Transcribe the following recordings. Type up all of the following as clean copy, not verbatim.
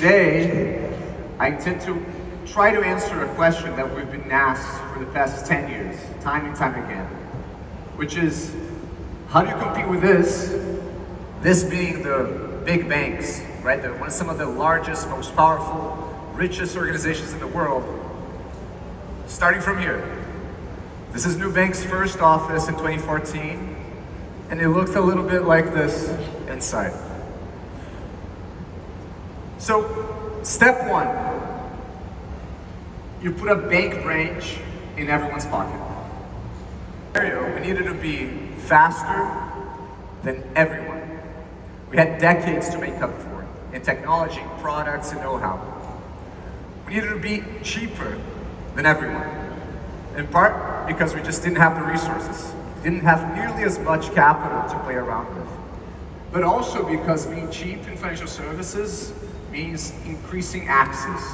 Today, I intend to try to answer a question that we've been asked for the past 10 years, time and time again, which is, how do you compete with this being the big banks, right? Some of the largest, most powerful, richest organizations in the world, starting from here. This is NUBANK's first office in 2014, and it looks a little bit like this inside. So, step one, you put a bank branch in everyone's pocket. We needed to be faster than everyone. We had decades to make up for it in technology, products, and know-how. We needed to be cheaper than everyone, in part because we just didn't have the resources. We didn't have nearly as much capital to play around with. But also because being cheap in financial services means increasing access.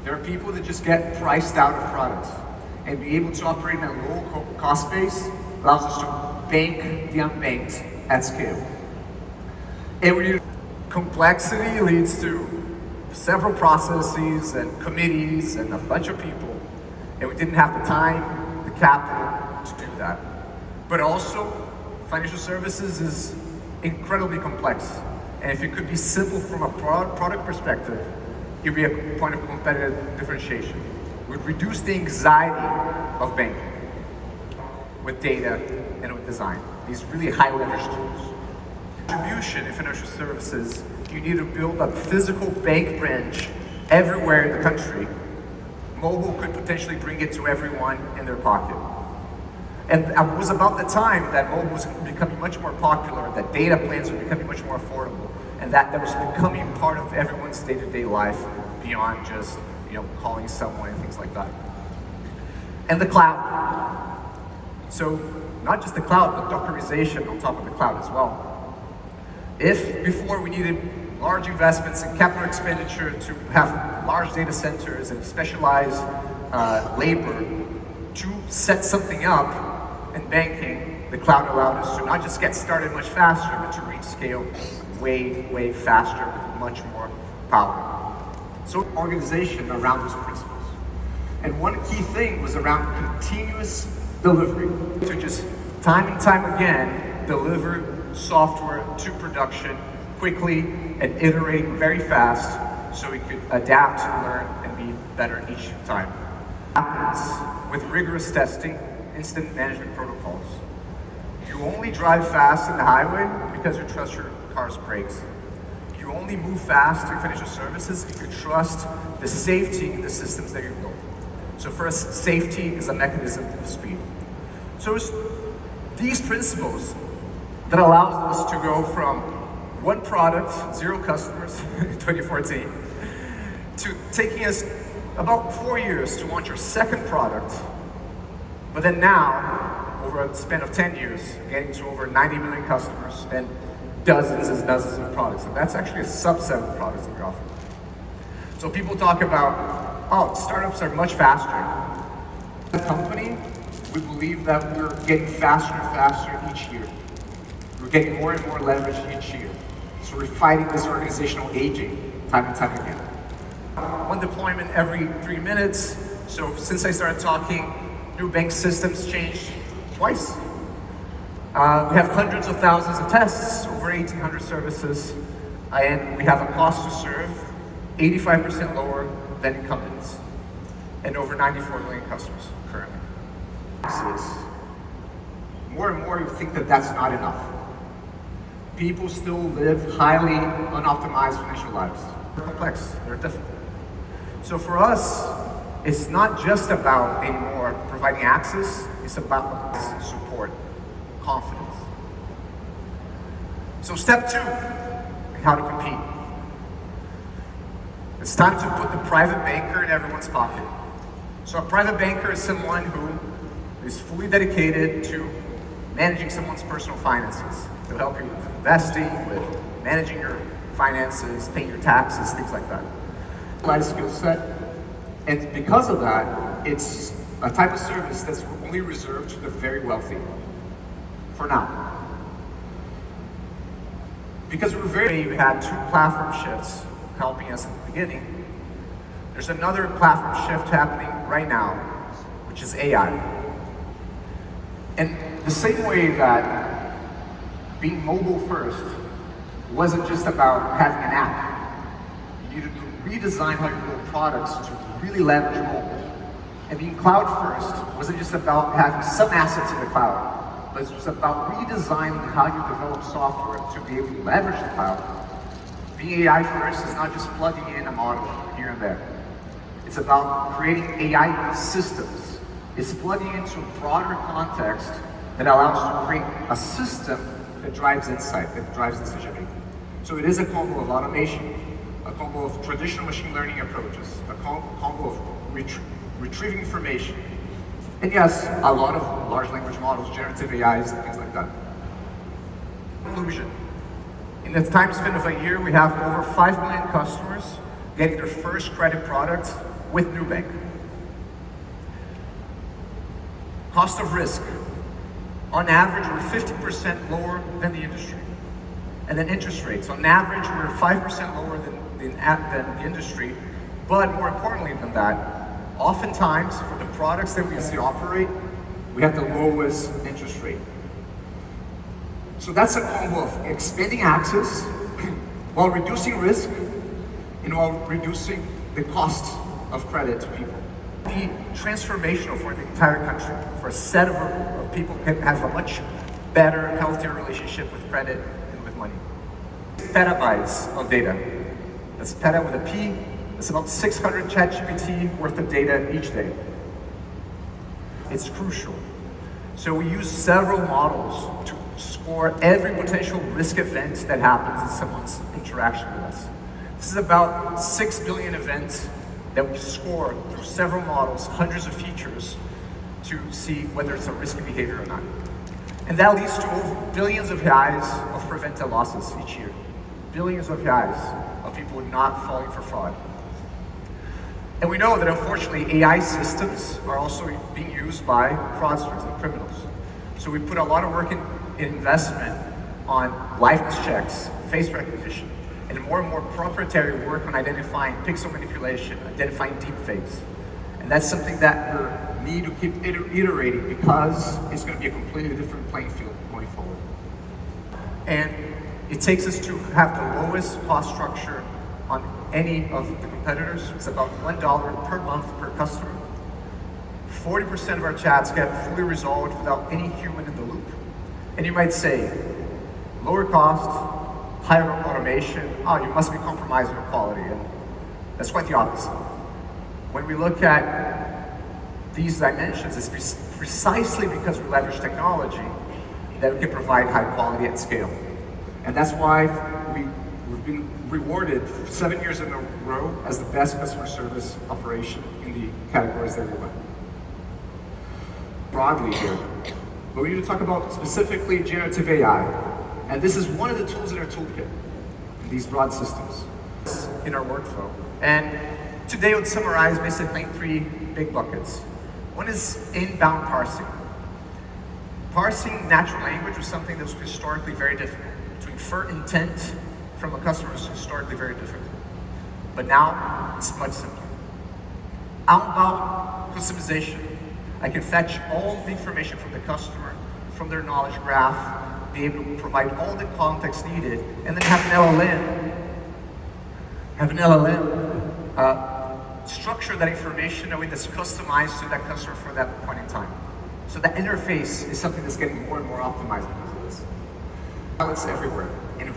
There are people that just get priced out of products, and being able to operate in a low cost base allows us to bank the unbanked at scale. And complexity leads to several processes and committees and a bunch of people, and we didn't have the time, the capital to do that. But also, financial services is incredibly complex, and if it could be simple from a product perspective, it would be a point of competitive differentiation. It would reduce the anxiety of banking with data and with design. These really high leverage tools. Distribution in financial services, you need to build a physical bank branch everywhere in the country. Mobile could potentially bring it to everyone in their pocket. And it was about the time that mobile was becoming much more popular, that data plans were becoming much more affordable, and that was becoming part of everyone's day-to-day life beyond just calling someone and things like that. And the cloud. So not just the cloud, but Dockerization on top of the cloud as well. If before we needed large investments in capital expenditure to have large data centers and specialized labor to set something up in banking, the cloud allowed us to not just get started much faster, but to reach scale way faster with much more power. So organization around these principles. And one key thing was around continuous delivery. To just time and time again, deliver software to production quickly and iterate very fast so we could adapt, learn, and be better each time. Happens with rigorous testing, incident management protocols. You only drive fast in the highway because you trust your car's brakes. You only move fast in financial services if you trust the safety in the systems that you build. So for us, safety is a mechanism of speed. So it's these principles that allows us to go from one product, 0 customers in 2014, to taking us about 4 years to launch our second product, but then now, over a span of 10 years, getting to over 90 million customers and dozens and dozens of products. And that's actually a subset of products that we offer. So people talk about, oh, startups are much faster. As a company, we believe that we're getting faster and faster each year. We're getting more and more leverage each year. So we're fighting this organizational aging time and time again. One deployment every 3 minutes. So since I started talking, NUBANK systems changed twice. We have hundreds of thousands of tests, over 1,800 services, and we have a cost to serve 85% lower than incumbents, and over 94 million customers currently. More and more you think that that's not enough. People still live highly unoptimized financial lives. They're complex, they're difficult. So for us, it's not just about anymore providing access, it's about support, confidence. So step 2, how to compete. It's time to put the private banker in everyone's pocket. So a private banker is someone who is fully dedicated to managing someone's personal finances. They'll help you with investing, with managing your finances, paying your taxes, things like that. Provide a skill set, and because of that, it's a type of service that's only reserved to the very wealthy, for now. Because we had 2 platform shifts helping us at the beginning, there's another platform shift happening right now, which is AI. And the same way that being mobile first wasn't just about having an app. You needed to redesign how you build products to really leverage mobile. And being cloud first wasn't just about having some assets in the cloud, but it was about redesigning how you develop software to be able to leverage the cloud. Being AI first is not just plugging in a model here and there. It's about creating AI systems. It's plugging into a broader context that allows you to create a system that drives insight, that drives decision making. So it is a combo of automation, a combo of traditional machine learning approaches, a combo of retrieving information, and yes, a lot of large language models, generative AIs, and things like that. Conclusion. In the time span of a year, we have over 5 million customers getting their first credit product with NUBANK. Cost of risk. On average, we're 50% lower than the industry. And then interest rates. On average, we're 5% lower than the industry. But more importantly than that, oftentimes, for the products that we see operate, we have the lowest interest rate. So that's a combo of expanding access while reducing risk and while reducing the cost of credit to people. Be transformational for the entire country, for a set of people can have a much better, healthier relationship with credit and with money. Petabytes of data. That's peta with a P. It's about 600 ChatGPT worth of data each day. It's crucial. So we use several models to score every potential risk event that happens in someone's interaction with us. This is about 6 billion events that we score through several models, hundreds of features, to see whether it's a risky behavior or not. And that leads to over billions of reais of prevented losses each year. Billions of reais of people not falling for fraud. And we know that unfortunately AI systems are also being used by fraudsters and criminals. So we put a lot of work in investment on liveness checks, face recognition, and more proprietary work on identifying pixel manipulation, identifying deepfakes. And that's something that we need to keep iterating because it's going to be a completely different playing field going forward. And it takes us to have the lowest cost structure on any of the competitors. It's about $1 per month per customer. 40% of our chats get fully resolved without any human in the loop. And you might say, lower cost, higher automation, you must be compromising your quality. And that's quite the opposite. When we look at these dimensions, it's precisely because we leverage technology that we can provide high quality at scale. And that's why we've been rewarded 7 years in a row as the best customer service operation in the categories that we run. Broadly here, but we need to talk about specifically generative AI. And this is one of the tools in our toolkit, in these broad systems, in our workflow. And today I would summarize basically 3 big buckets. One is inbound parsing. Parsing natural language was something that was historically very difficult. To infer intent from a customer is historically very difficult. But now, it's much simpler. Outbound customization. I can fetch all the information from the customer, from their knowledge graph, be able to provide all the context needed, and then have an LLM structure that information in a way that's customized to that customer for that point in time. So the interface is something that's getting more and more optimized because of this. Pilots everywhere. And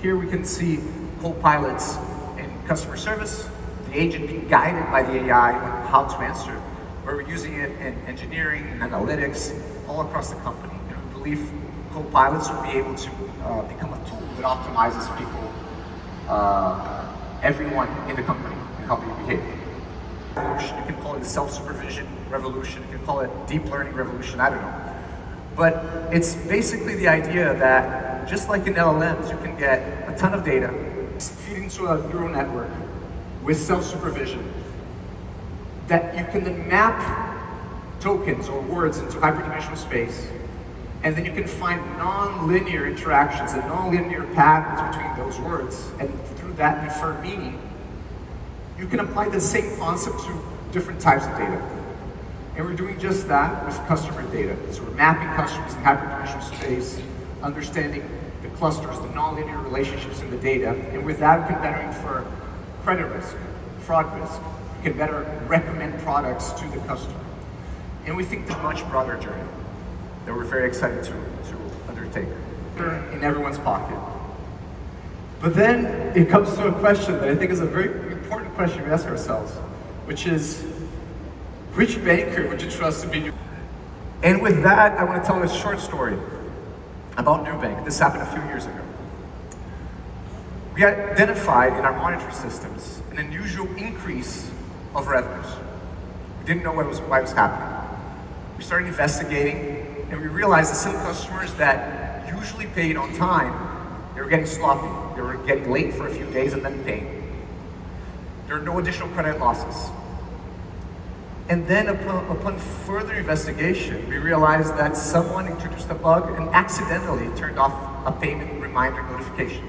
here we can see co-pilots in customer service, the agent being guided by the AI on how to answer, where we're using it in engineering and analytics all across the company. And we believe co-pilots will be able to become a tool that optimizes people, everyone in the company, and how they behave. Revolution, you can call it the self-supervision revolution, you can call it deep learning revolution, I don't know. But it's basically the idea that just like in LLMs, you can get a ton of data, feed into a neural network with self-supervision, that you can then map tokens or words into hyperdimensional space And then you can find non-linear interactions and non-linear patterns between those words, and through that infer meaning. You can apply the same concept to different types of data. And we're doing just that with customer data. So we're mapping customers in hyperdimensional space, understanding the clusters, the non-linear relationships in the data, and with that we can better infer credit risk, fraud risk. We can better recommend products to the customer. And we think there's a much broader journey that we're very excited to undertake. In everyone's pocket. But then it comes to a question that I think is a very important question we ask ourselves, which is, which banker would you trust to be your... And with that, I want to tell a short story about NUBANK. This happened a few years ago. We identified in our monitoring systems an unusual increase of revenues. We didn't know why it was happening. We started investigating, and we realized that some customers that usually paid on time, they were getting sloppy. They were getting late for a few days and then paying. There were no additional credit losses. And then upon further investigation, we realized that someone introduced a bug and accidentally turned off a payment reminder notification.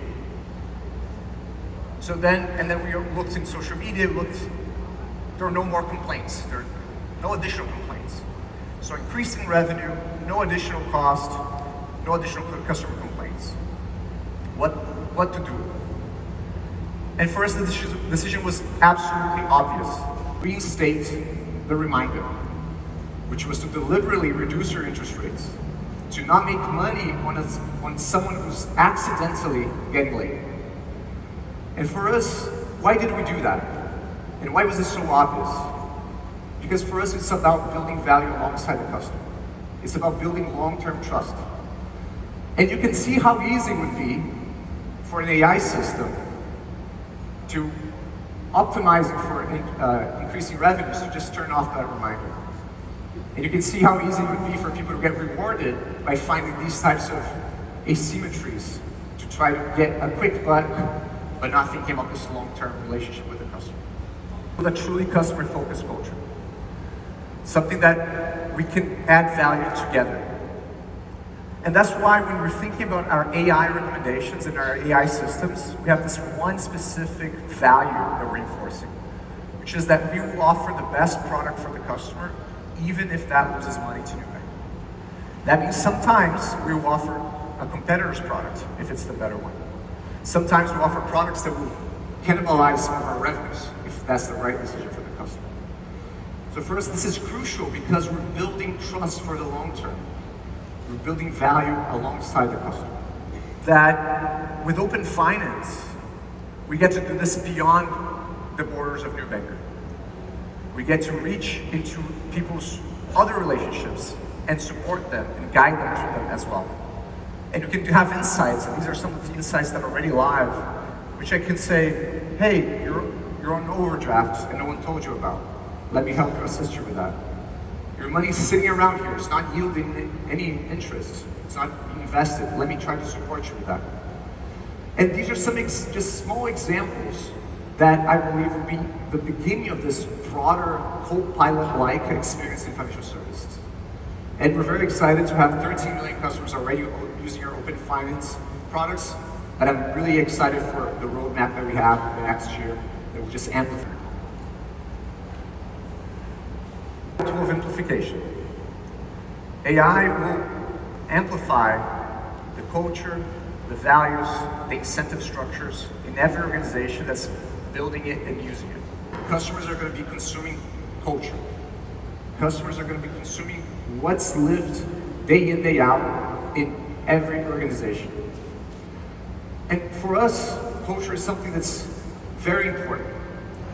So then we looked in social media, there were no more complaints. There were no additional complaints. So increasing revenue, no additional cost, no additional customer complaints. What to do? And for us, the decision was absolutely obvious. Reinstate the reminder, which was to deliberately reduce your interest rates, to not make money on someone who's accidentally getting late. And for us, why did we do that? And why was this so obvious? Because for us, it's about building value alongside the customer. It's about building long-term trust. And you can see how easy it would be for an AI system to optimizing for increasing revenues to just turn off that reminder. And you can see how easy it would be for people to get rewarded by finding these types of asymmetries to try to get a quick buck, but not thinking about this long-term relationship with the customer. A truly customer-focused culture. Something that we can add value together. And that's why when we're thinking about our AI recommendations and our AI systems, we have this one specific value that we're enforcing, which is that we will offer the best product for the customer, even if that loses money to NUBANK. That means sometimes we will offer a competitor's product, if it's the better one. Sometimes we offer products that will cannibalize some of our revenues, if that's the right decision for the customer. So for us, this is crucial because we're building trust for the long term. We're building value alongside the customer. That with open finance, we get to do this beyond the borders of NUBANK. We get to reach into people's other relationships and support them and guide them through them as well. And you can have insights, and these are some of the insights that are already live, which I can say, hey, you're on overdraft and no one told you about. Let me help you, assist you with that. Your money's sitting around here, it's not yielding any interest, it's not being invested. Let me try to support you with that. And these are some just small examples that I believe will be the beginning of this broader co-pilot-like experience in financial services. And we're very excited to have 13 million customers already using our open finance products. And I'm really excited for the roadmap that we have for the next year that will just amplify. Tool of amplification. AI will amplify the culture, the values, the incentive structures in every organization that's building it and using it. Customers are going to be consuming culture. Customers are going to be consuming what's lived day in, day out in every organization. And for us, culture is something that's very important.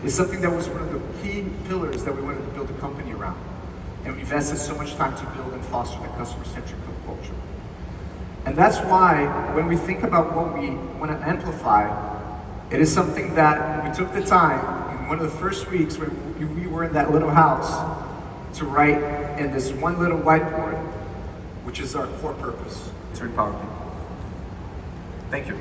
It's something that was one of the key pillars that we wanted to build a company around. And we invested so much time to build and foster the customer-centric culture. And that's why when we think about what we want to amplify, it is something that we took the time in one of the first weeks when we were in that little house to write in this one little whiteboard, which is our core purpose, to empower people. Thank you.